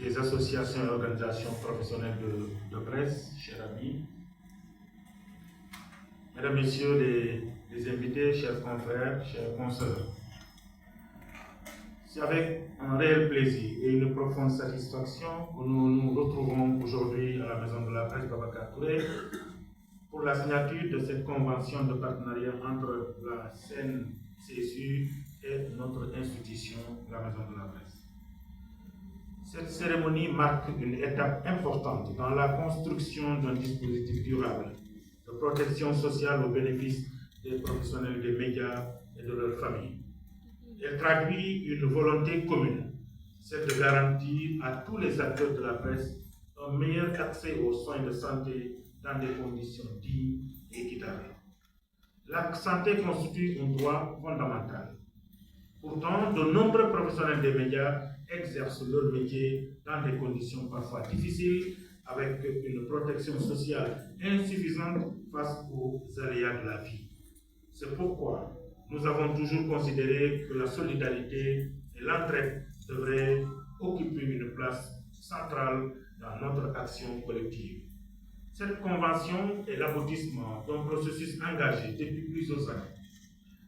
des associations et organisations professionnelles de presse, chers amis, mesdames, messieurs les invités, chers confrères, chers consoeurs, c'est avec un réel plaisir et une profonde satisfaction que nous nous retrouvons aujourd'hui à la Maison de la Presse Babacar Touré pour la signature de cette convention de partenariat entre la CNCSU et notre institution, la Maison de la Presse. Cette cérémonie marque une étape importante dans la construction d'un dispositif durable de protection sociale au bénéfice des professionnels des médias et de leurs familles. Elle traduit une volonté commune, celle de garantir à tous les acteurs de la presse un meilleur accès aux soins de santé dans des conditions dignes et équitables. La santé constitue un droit fondamental. Pourtant, de nombreux professionnels des médias exercent leur métier dans des conditions parfois difficiles, avec une protection sociale insuffisante face aux aléas de la vie. C'est pourquoi nous avons toujours considéré que la solidarité et l'entraide devraient occuper une place centrale dans notre action collective. Cette convention est l'aboutissement d'un processus engagé depuis plusieurs années.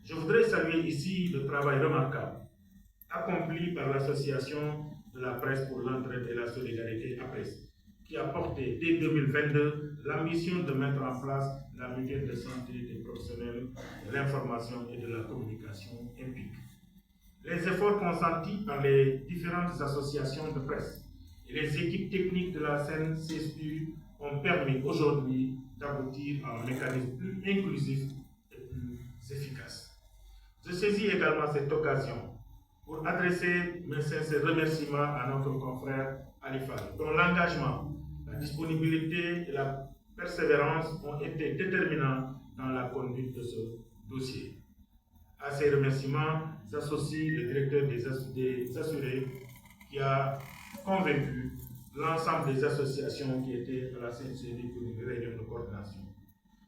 Je voudrais saluer ici le travail remarquable accompli par l'Association de la presse pour l'entraide et la solidarité APRES, qui a porté dès 2022 l'ambition de mettre en place la mutuelle de santé des professionnels de l'information et de la communication implique. Les efforts consentis par les différentes associations de presse et les équipes techniques de la CNCSU ont permis aujourd'hui d'aboutir à un mécanisme plus inclusif et plus efficace. Je saisis également cette occasion pour adresser mes sincères remerciements à notre confrère Alifa, dont l'engagement, la disponibilité et la persévérance ont été déterminants dans la conduite de ce dossier. À ces remerciements s'associe le directeur des assurés qui a convaincu l'ensemble des associations qui étaient à la CNCD pour une réunion de coordination.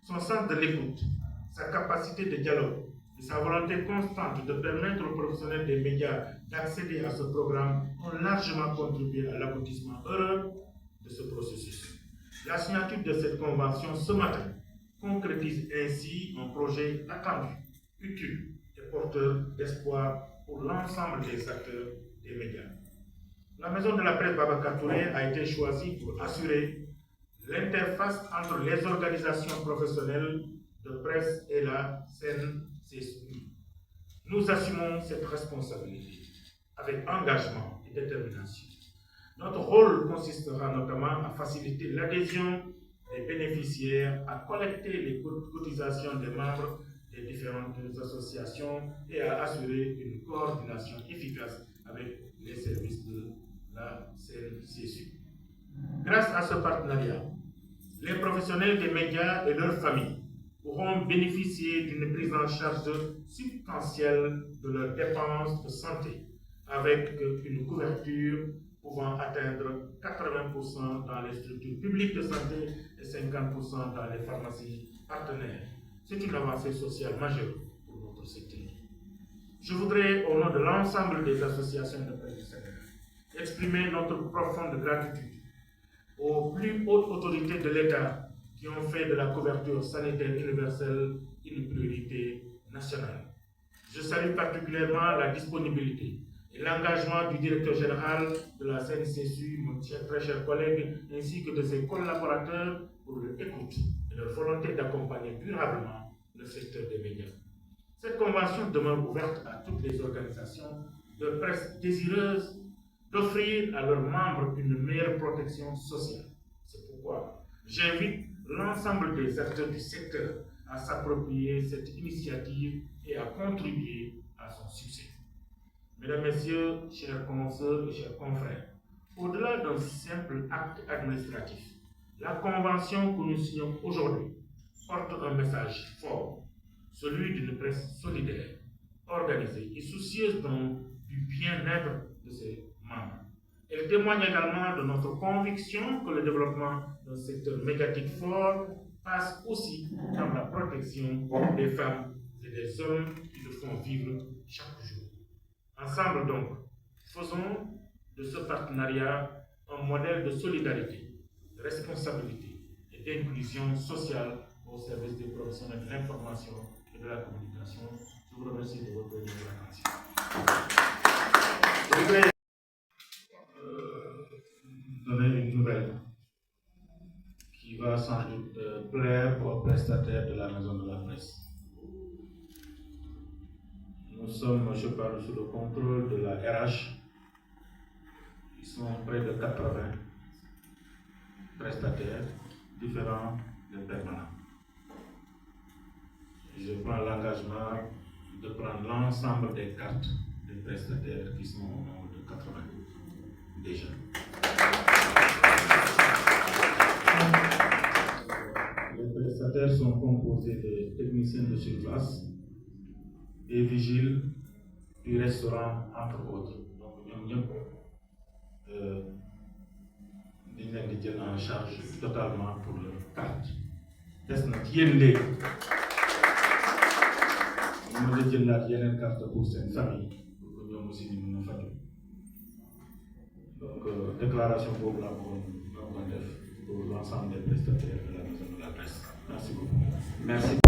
Son sens de l'écoute, sa capacité de dialogue et sa volonté constante de permettre aux professionnels des médias d'accéder à ce programme ont largement contribué à l'aboutissement heureux de ce processus. La signature de cette convention ce matin concrétise ainsi un projet attendu, utile et porteur d'espoir pour l'ensemble des acteurs des médias. La Maison de la Presse Babacar Touré a été choisie pour assurer l'interface entre les organisations professionnelles de presse et la CNCSU. Nous assumons cette responsabilité avec engagement et détermination. Notre rôle consistera notamment à faciliter l'adhésion des bénéficiaires, à collecter les cotisations des membres des différentes associations et à assurer une coordination efficace avec les services de la CNCSU. Grâce à ce partenariat, les professionnels des médias et leurs familles pourront bénéficier d'une prise en charge substantielle de leurs dépenses de santé, avec une couverture pouvant atteindre 80% dans les structures publiques de santé et 50% dans les pharmacies partenaires. C'est une avancée sociale majeure pour notre secteur. Je voudrais, au nom de l'ensemble des associations de presse du Sénégal, exprimer notre profonde gratitude aux plus hautes autorités de l'État qui ont fait de la couverture sanitaire universelle une priorité nationale. Je salue particulièrement la disponibilité et l'engagement du directeur général de la CNCSU, mon très cher collègue, ainsi que de ses collaborateurs pour leur écoute et leur volonté d'accompagner durablement le secteur des médias. Cette convention demeure ouverte à toutes les organisations de presse désireuses d'offrir à leurs membres une meilleure protection sociale. C'est pourquoi j'invite l'ensemble des acteurs du secteur à s'approprier cette initiative et à contribuer à son succès. Mesdames, Messieurs, chers consoeurs et chers confrères, au-delà d'un simple acte administratif, la convention que nous signons aujourd'hui porte un message fort, celui d'une presse solidaire, organisée et soucieuse du bien-être de ses membres. Elle témoigne également de notre conviction que le développement d'un secteur médiatique fort passe aussi dans la protection des femmes et des hommes qui le font vivre chaque jour. Ensemble donc, faisons de ce partenariat un modèle de solidarité, de responsabilité et d'inclusion sociale au service des professionnels de l'information et de la communication. Je vous remercie de votre attention. Je voudrais donner une nouvelle qui va sans doute plaire aux prestataires de la maison de la presse. Nous sommes, je parle sous le contrôle de la RH, ils sont près de 80 prestataires différents et permanents. Je prends l'engagement de prendre l'ensemble des cartes des prestataires qui sont au nombre de 80 déjà. Les prestataires sont composés de techniciens de surface et vigiles du restaurant, entre autres. Donc, nous avons en charge totalement pour leur carte. Des na ci yéen léegi ñu mën a jëlaat yeneen carte pour seen famille pour que ñoom aussi ñu mën a faju. Donc déclaration boobu laa bëggoon def pour l'ensemble des prestataires de la maison de la presse. Merci beaucoup. Merci.